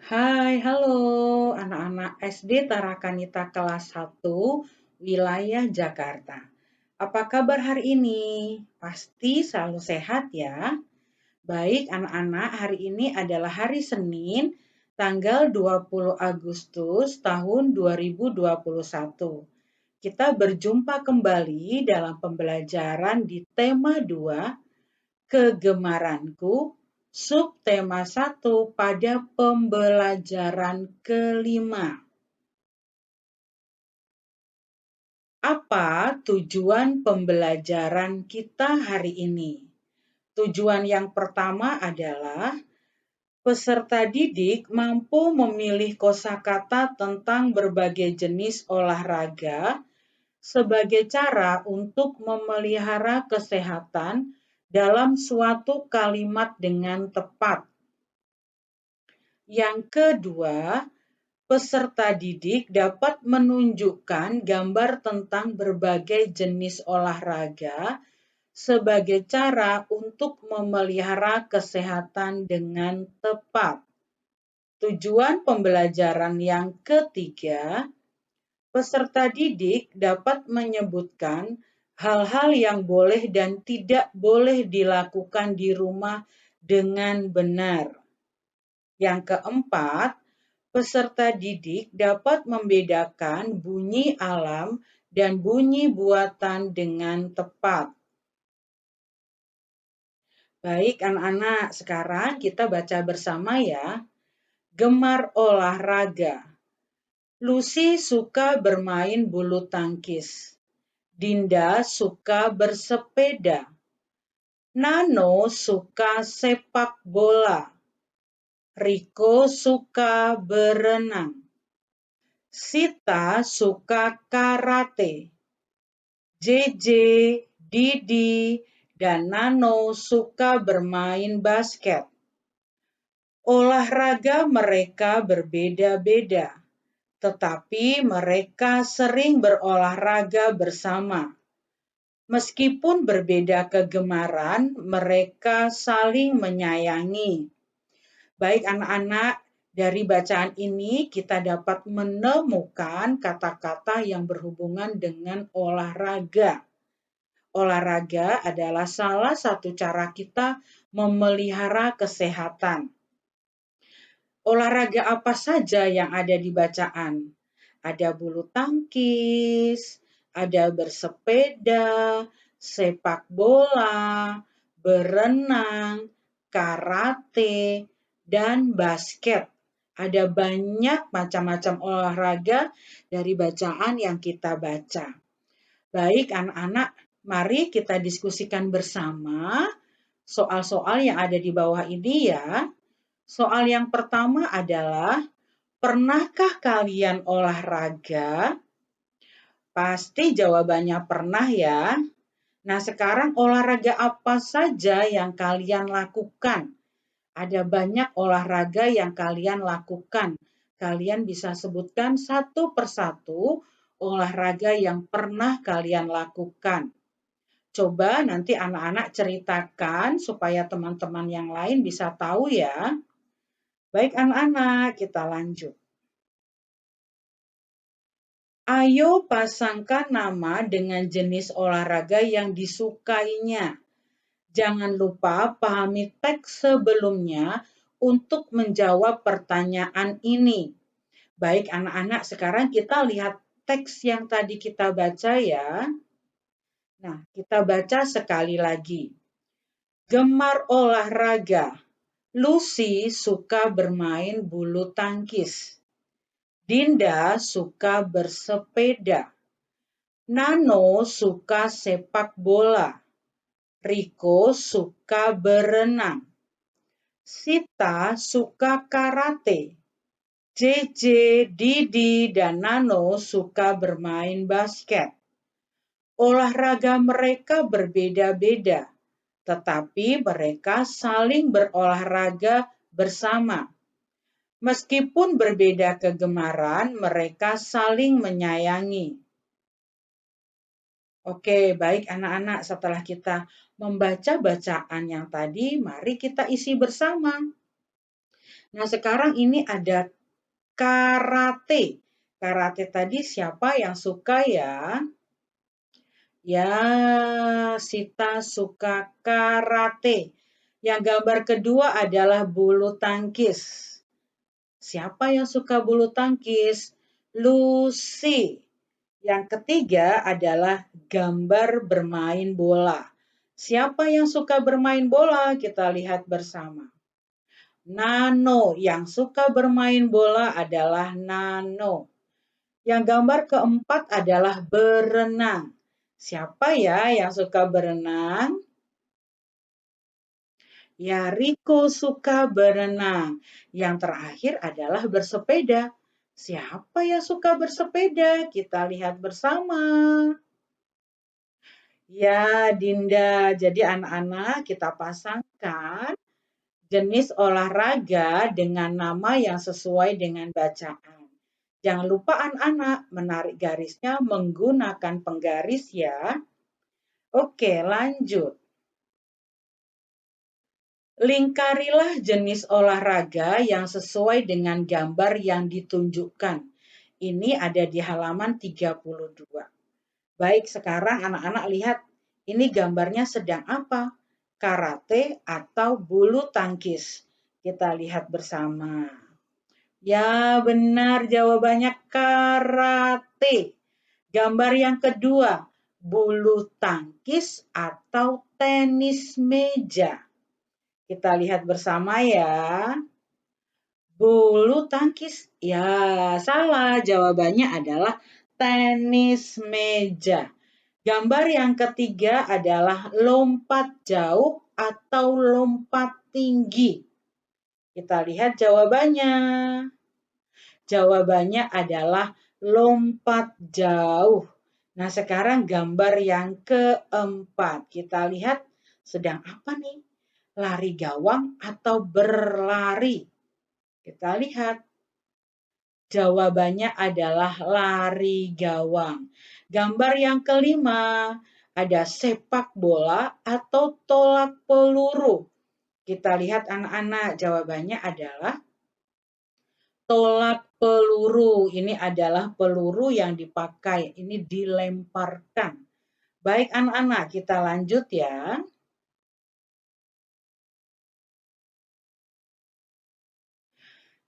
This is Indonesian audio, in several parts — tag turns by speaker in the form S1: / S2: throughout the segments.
S1: Hai, halo anak-anak SD Tarakanita kelas 1 wilayah Jakarta. Apa kabar hari ini? Pasti selalu sehat ya. Baik anak-anak, hari ini adalah hari Senin, tanggal 20 Agustus tahun 2021. Kita berjumpa kembali dalam pembelajaran di tema 2, Kegemaranku, subtema 1 pada pembelajaran kelima. Apa tujuan pembelajaran kita hari ini? Tujuan yang pertama adalah peserta didik mampu memilih kosakata tentang berbagai jenis olahraga sebagai cara untuk memelihara kesehatan dalam suatu kalimat dengan tepat. Yang kedua, peserta didik dapat menunjukkan gambar tentang berbagai jenis olahraga sebagai cara untuk memelihara kesehatan dengan tepat. Tujuan pembelajaran yang ketiga, peserta didik dapat menyebutkan hal-hal yang boleh dan tidak boleh dilakukan di rumah dengan benar. Yang keempat, peserta didik dapat membedakan bunyi alam dan bunyi buatan dengan tepat. Baik anak-anak, sekarang kita baca bersama ya. Gemar olahraga. Lucy suka bermain bulu tangkis. Dinda suka bersepeda. Nano suka sepak bola. Riko suka berenang. Sita suka karate. JJ, Didi, dan Nano suka bermain basket. Olahraga mereka berbeda-beda, tetapi mereka sering berolahraga bersama. Meskipun berbeda kegemaran, mereka saling menyayangi. Baik anak-anak, dari bacaan ini kita dapat menemukan kata-kata yang berhubungan dengan olahraga. Olahraga adalah salah satu cara kita memelihara kesehatan. Olahraga apa saja yang ada di bacaan? Ada bulu tangkis, ada bersepeda, sepak bola, berenang, karate, dan basket. Ada banyak macam-macam olahraga dari bacaan yang kita baca. Baik anak-anak, mari kita diskusikan bersama soal-soal yang ada di bawah ini ya. Soal yang pertama adalah, pernahkah kalian olahraga? Pasti jawabannya pernah ya. Nah, sekarang olahraga apa saja yang kalian lakukan? Ada banyak olahraga yang kalian lakukan. Kalian bisa sebutkan satu persatu olahraga yang pernah kalian lakukan. Coba nanti anak-anak ceritakan supaya teman-teman yang lain bisa tahu ya. Baik anak-anak, kita lanjut. Ayo pasangkan nama dengan jenis olahraga yang disukainya. Jangan lupa pahami teks sebelumnya untuk menjawab pertanyaan ini. Baik anak-anak, sekarang kita lihat teks yang tadi kita baca ya. Nah, kita baca sekali lagi. Gemar olahraga. Lucy suka bermain bulu tangkis. Dinda suka bersepeda. Nano suka sepak bola. Riko suka berenang. Sita suka karate. JJ, Didi, dan Nano suka bermain basket. Olahraga mereka berbeda-beda, tetapi mereka saling berolahraga bersama. Meskipun berbeda kegemaran, mereka saling menyayangi. Oke, baik anak-anak, setelah kita membaca bacaan yang tadi, mari kita isi bersama. Nah, sekarang ini ada karate. Karate tadi siapa yang suka ya? Ya, Sita suka karate. Yang gambar kedua adalah bulu tangkis. Siapa yang suka bulu tangkis? Lucy. Yang ketiga adalah gambar bermain bola. Siapa yang suka bermain bola? Kita lihat bersama. Nano, yang suka bermain bola adalah Nano. Yang gambar keempat adalah berenang. Siapa ya yang suka berenang? Ya, Riko suka berenang. Yang terakhir adalah bersepeda. Siapa yang suka bersepeda? Kita lihat bersama. Ya, Dinda. Jadi anak-anak kita pasangkan jenis olahraga dengan nama yang sesuai dengan bacaan. Jangan lupa anak-anak menarik garisnya menggunakan penggaris ya. Oke, lanjut. Lingkarilah jenis olahraga yang sesuai dengan gambar yang ditunjukkan. Ini ada di halaman 32. Baik, sekarang anak-anak lihat ini gambarnya sedang apa? Karate atau bulu tangkis? Kita lihat bersama. Ya, benar jawabannya karate. Gambar yang kedua, bulu tangkis atau tenis meja. Kita lihat bersama ya. Bulu tangkis. Ya, salah. Jawabannya adalah tenis meja. Gambar yang ketiga adalah lompat jauh atau lompat tinggi. Kita lihat jawabannya. Jawabannya adalah lompat jauh. Nah, sekarang gambar yang keempat. Kita lihat sedang apa nih? Lari gawang atau berlari? Kita lihat. Jawabannya adalah lari gawang. Gambar yang kelima, ada sepak bola atau tolak peluru. Kita lihat anak-anak, jawabannya adalah tolak peluru. Ini adalah peluru yang dipakai, ini dilemparkan. Baik anak-anak, kita lanjut ya.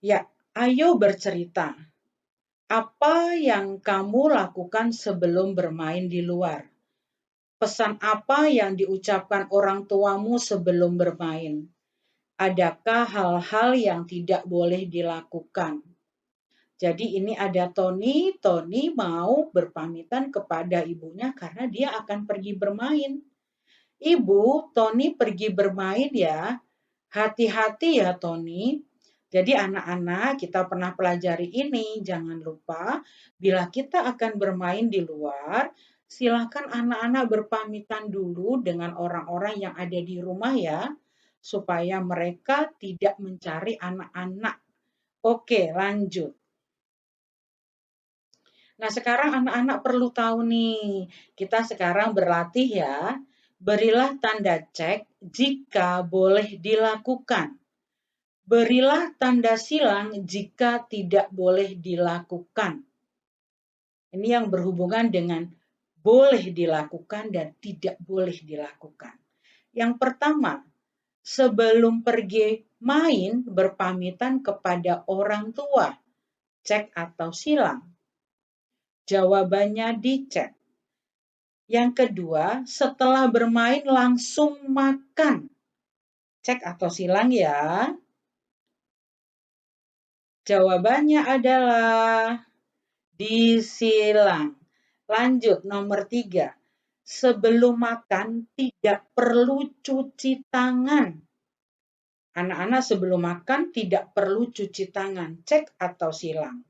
S1: Ya, ayo bercerita. Apa yang kamu lakukan sebelum bermain di luar? Pesan apa yang diucapkan orang tuamu sebelum bermain? Adakah hal-hal yang tidak boleh dilakukan? Jadi ini ada Tony. Tony mau berpamitan kepada ibunya karena dia akan pergi bermain. Ibu, Tony pergi bermain ya. Hati-hati ya Tony. Jadi anak-anak kita pernah pelajari ini. Jangan lupa bila kita akan bermain di luar, silakan anak-anak berpamitan dulu dengan orang-orang yang ada di rumah ya. Supaya mereka tidak mencari anak-anak. Oke, lanjut. Nah, sekarang anak-anak perlu tahu nih, kita sekarang berlatih ya. Berilah tanda cek jika boleh dilakukan. Berilah tanda silang jika tidak boleh dilakukan. Ini yang berhubungan dengan boleh dilakukan dan tidak boleh dilakukan. Yang pertama, sebelum pergi main berpamitan kepada orang tua. Cek atau silang? Jawabannya dicek. Yang kedua, setelah bermain langsung makan. Cek atau silang ya? Jawabannya adalah disilang. Lanjut, nomor 3. Sebelum makan tidak perlu cuci tangan. Anak-anak sebelum makan tidak perlu cuci tangan. Cek atau silang?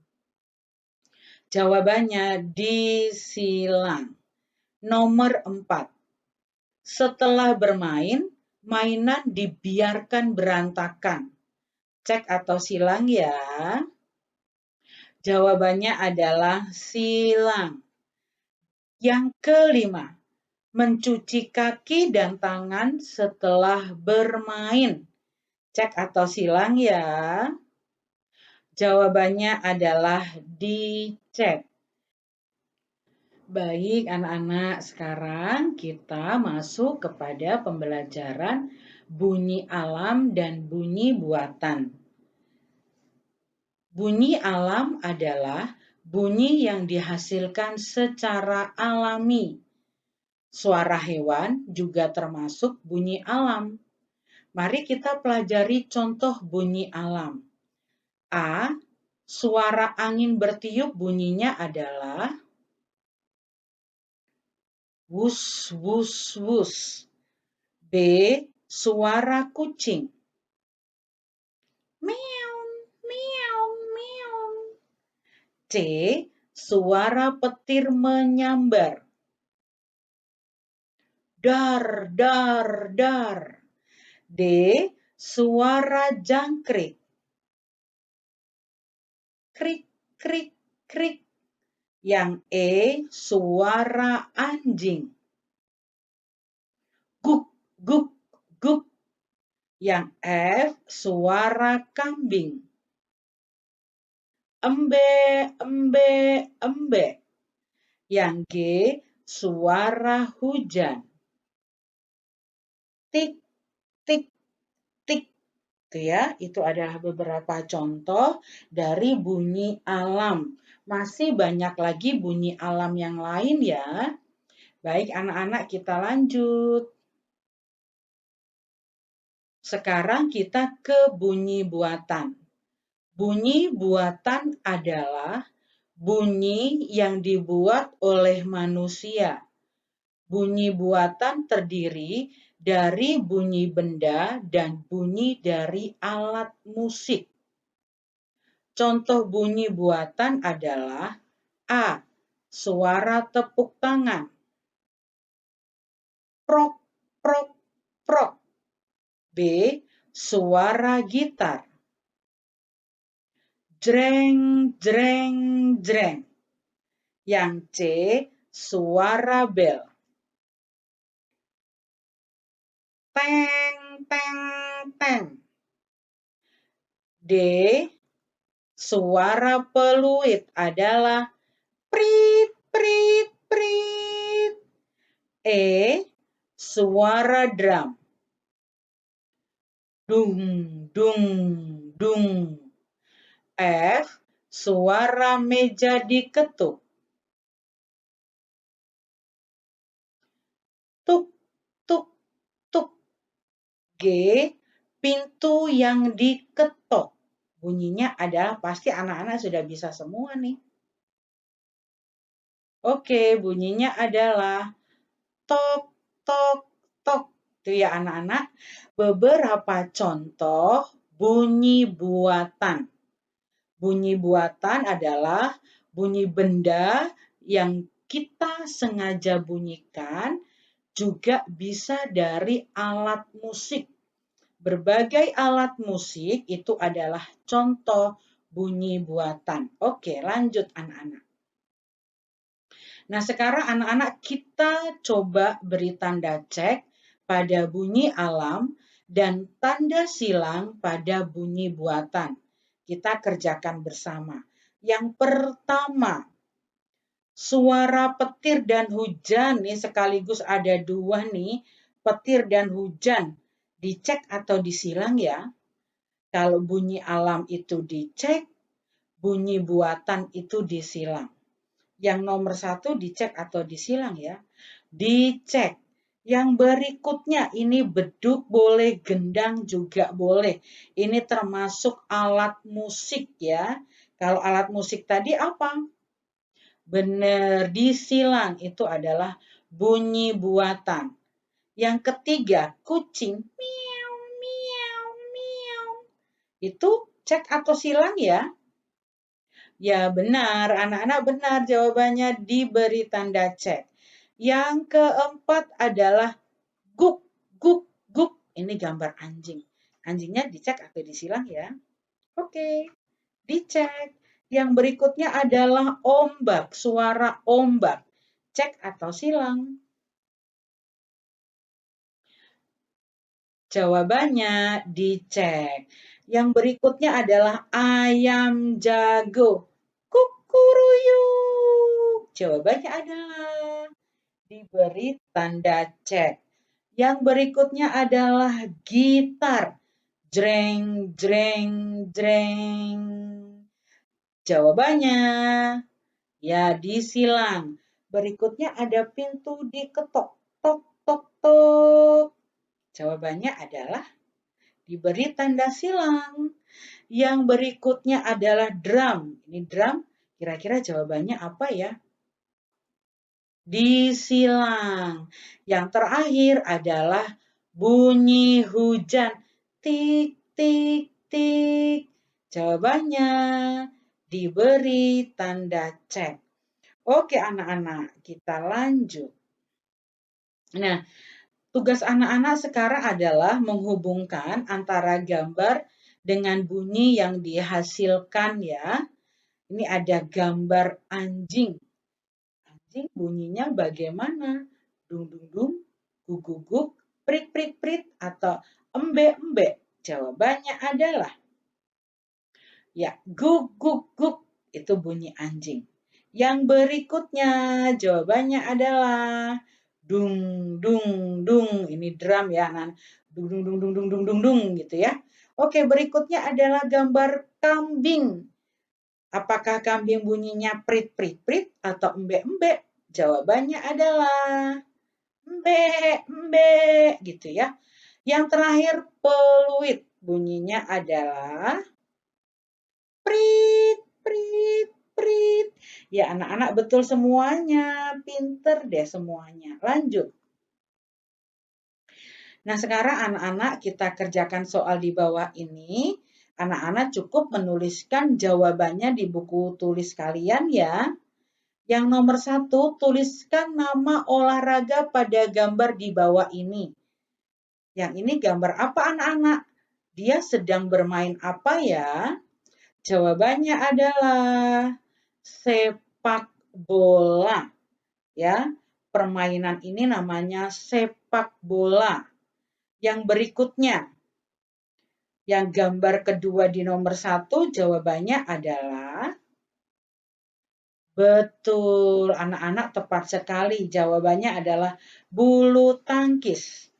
S1: Jawabannya disilang. Nomor 4. Setelah bermain, mainan dibiarkan berantakan. Cek atau silang ya? Jawabannya adalah silang. Yang kelima, mencuci kaki dan tangan setelah bermain. Cek atau silang ya? Jawabannya adalah dicek. Baik, anak-anak, sekarang kita masuk kepada pembelajaran bunyi alam dan bunyi buatan. Bunyi alam adalah bunyi yang dihasilkan secara alami. Suara hewan juga termasuk bunyi alam. Mari kita pelajari contoh bunyi alam. A. Suara angin bertiup bunyinya adalah wus, wus, wus. B. Suara kucing. Meow, meow, meow. C. Suara petir menyambar. Dar, dar, dar. D. Suara jangkrik. Krik, krik, krik. Yang E. Suara anjing. Guk, guk, guk. Yang F. Suara kambing. Embe, embe, embe. Yang G. Suara hujan. Tik, tik, tik. Itu ya, itu adalah beberapa contoh dari bunyi alam. Masih banyak lagi bunyi alam yang lain ya. Baik anak-anak, kita lanjut. Sekarang kita ke bunyi buatan. Bunyi buatan adalah bunyi yang dibuat oleh manusia. Bunyi buatan terdiri dari bunyi benda dan bunyi dari alat musik. Contoh bunyi buatan adalah A. Suara tepuk tangan. Prok, prok, prok. B. Suara gitar. Jreng, jreng, jreng. Yang C. Suara bel. Teng, teng, teng. D. Suara peluit adalah prit, prit, prit. E. Suara drum. Dung, dung, dung. F. Suara meja diketuk. Tuk, tuk, tuk. G. Pintu yang diketok. Bunyinya adalah, pasti anak-anak sudah bisa semua nih. Oke, bunyinya adalah tok, tok, tok. Itu ya anak-anak, beberapa contoh bunyi buatan. Bunyi buatan adalah bunyi benda yang kita sengaja bunyikan, juga bisa dari alat musik. Berbagai alat musik itu adalah contoh bunyi buatan. Oke, lanjut anak-anak. Nah, sekarang anak-anak kita coba beri tanda cek pada bunyi alam dan tanda silang pada bunyi buatan. Kita kerjakan bersama. Yang pertama, suara petir dan hujan nih, sekaligus ada dua nih, petir dan hujan. Dicek atau disilang ya. Kalau bunyi alam itu dicek, bunyi buatan itu disilang. Yang nomor 1 dicek atau disilang ya. Dicek. Yang berikutnya ini beduk boleh, gendang juga boleh. Ini termasuk alat musik ya. Kalau alat musik tadi apa? Benar, disilang. Itu adalah bunyi buatan. Yang ketiga, kucing. Miau, miau, miau. Itu cek atau silang ya? Ya benar, anak-anak benar jawabannya, diberi tanda cek. Yang keempat adalah guk, guk, guk. Ini gambar anjing. Anjingnya dicek atau disilang ya? Oke, dicek. Yang berikutnya adalah ombak, suara ombak. Cek atau silang? Jawabannya dicek. Yang berikutnya adalah ayam jago. Kukuruyuk. Jawabannya adalah diberi tanda cek. Yang berikutnya adalah gitar. Jreng, jreng, jreng. Jawabannya ya disilang. Berikutnya ada pintu diketok. Tok, tok, tok. Jawabannya adalah diberi tanda silang. Yang berikutnya adalah drum. Ini drum, kira-kira jawabannya apa ya? Disilang. Yang terakhir adalah bunyi hujan. Tik, tik, tik. Jawabannya diberi tanda cek. Oke anak-anak, kita lanjut. Nah, tugas anak-anak sekarang adalah menghubungkan antara gambar dengan bunyi yang dihasilkan ya. Ini ada gambar anjing. Anjing bunyinya bagaimana? Dung dung dung, guguk guguk, prit prit prit atau embe embe? Jawabannya adalah ya guk guk guk, itu bunyi anjing. Yang berikutnya jawabannya adalah dung dung dung, ini drum ya, dung dung dung dung dung dung dung dung gitu ya. Oke, berikutnya adalah gambar kambing. Apakah kambing bunyinya prit prit prit atau embe embe? Jawabannya adalah embe embe gitu ya. Yang terakhir peluit, bunyinya adalah prit prit prit. Ya anak-anak betul semuanya, pinter deh semuanya. Lanjut. Nah sekarang anak-anak kita kerjakan soal di bawah ini. Anak-anak cukup menuliskan jawabannya di buku tulis kalian ya. Yang nomor 1, tuliskan nama olahraga pada gambar di bawah ini. Yang ini gambar apa anak-anak? Dia sedang bermain apa ya? Jawabannya adalah sepak bola. Ya, permainan ini namanya sepak bola. Yang berikutnya, yang gambar kedua di nomor 1, jawabannya adalah betul, anak-anak tepat sekali. Jawabannya adalah bulu tangkis.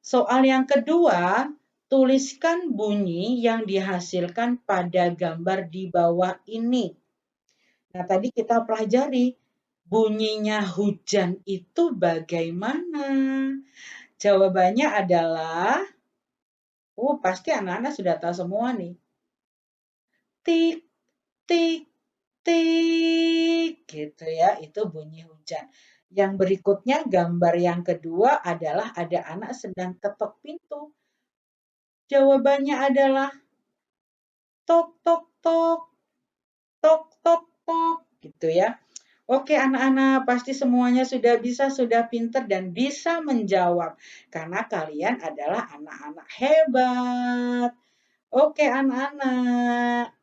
S1: Soal yang kedua, tuliskan bunyi yang dihasilkan pada gambar di bawah ini. Nah, tadi kita pelajari bunyinya hujan itu bagaimana? Jawabannya adalah, pasti anak-anak sudah tahu semua nih. Tik, tik, tik, gitu ya, itu bunyi hujan. Yang berikutnya gambar yang kedua adalah ada anak sedang ketok pintu. Jawabannya adalah tok, tok, tok, tok, tok, tok, gitu ya. Oke anak-anak, pasti semuanya sudah bisa, sudah pinter dan bisa menjawab. Karena kalian adalah anak-anak hebat. Oke anak-anak.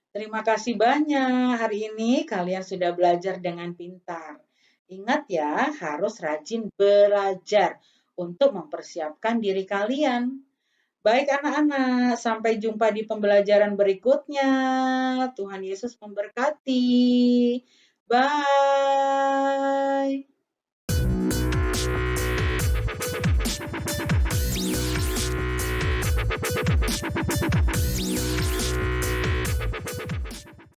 S1: Terima kasih banyak. Hari ini kalian sudah belajar dengan pintar. Ingat ya, harus rajin belajar untuk mempersiapkan diri kalian. Baik anak-anak, sampai jumpa di pembelajaran berikutnya. Tuhan Yesus memberkati. Bye.